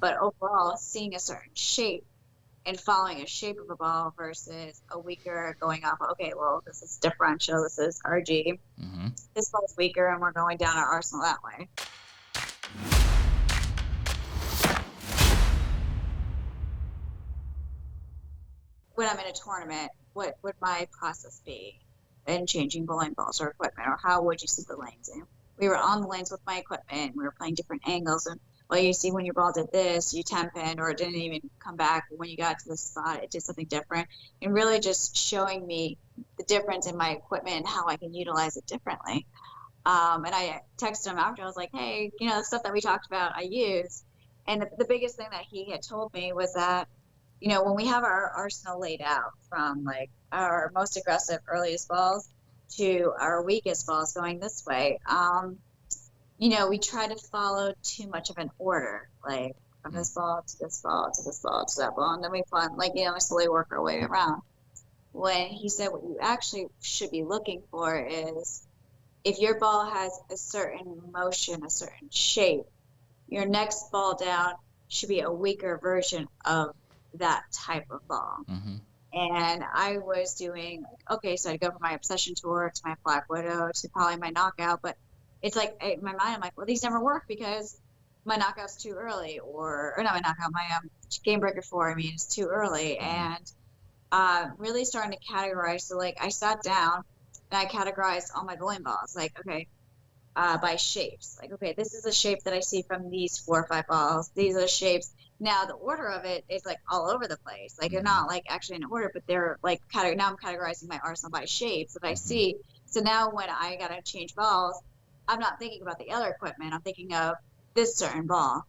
But overall, seeing a certain shape and following a shape of a ball versus a weaker going off, okay, well, this is differential, this is RG. This ball's weaker and we're going down our arsenal that way. When I'm in a tournament, what would my process be in changing bowling balls or equipment, or how would you see the lanes? And we were on the lanes with my equipment. We were playing different angles, and well, you see when your ball did this, you 10-pinned, or it didn't even come back. When you got to the spot, it did something different, and really just showing me the difference in my equipment and how I can utilize it differently. And I texted him after. I was like, hey, the stuff that we talked about, I use. And the biggest thing that he had told me was that, when we have our arsenal laid out from like our most aggressive earliest balls to our weakest balls going this way, we try to follow too much of an order, like from this ball to this ball to this ball to that ball, and then we slowly work our way around. When he said what you actually should be looking for is, if your ball has a certain motion, a certain shape, your next ball down should be a weaker version of that type of ball. And I was doing, okay, so I'd go from my Obsession Tour to my Black Widow to probably my Knockout, but it's like, in my mind, I'm like, well, these never work because my Knockout's too early, or not my Knockout, my Game Breaker 4, it's too early. And really starting to categorize. So like I sat down and I categorized all my bowling balls, like, okay, by shapes. Like, okay, this is a shape that I see from these 4 or 5 balls. These are the shapes. Now the order of it is like all over the place. Like they're not like actually in order, but they're like now I'm categorizing my arsenal by shapes that I see. So now when I gotta change balls, I'm not thinking about the other equipment. I'm thinking of this certain ball.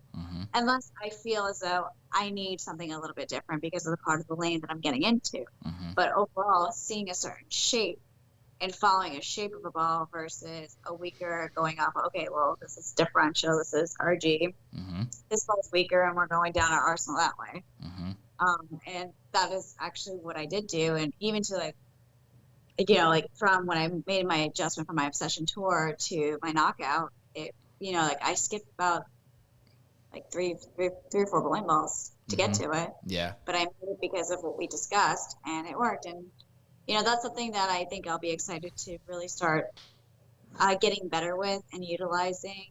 Unless I feel as though I need something a little bit different because of the part of the lane that I'm getting into. But overall, seeing a certain shape and following a shape of a ball versus a weaker going off, okay, well, this is differential, this is RG. This ball's weaker and we're going down our arsenal that way. And that is actually what I did do. And even to like from when I made my adjustment from my Obsession Tour to my Knockout, it, I skipped about like three or four bowling balls to get to it. Yeah. But I made it because of what we discussed, and it worked. And that's something that I think I'll be excited to really start getting better with and utilizing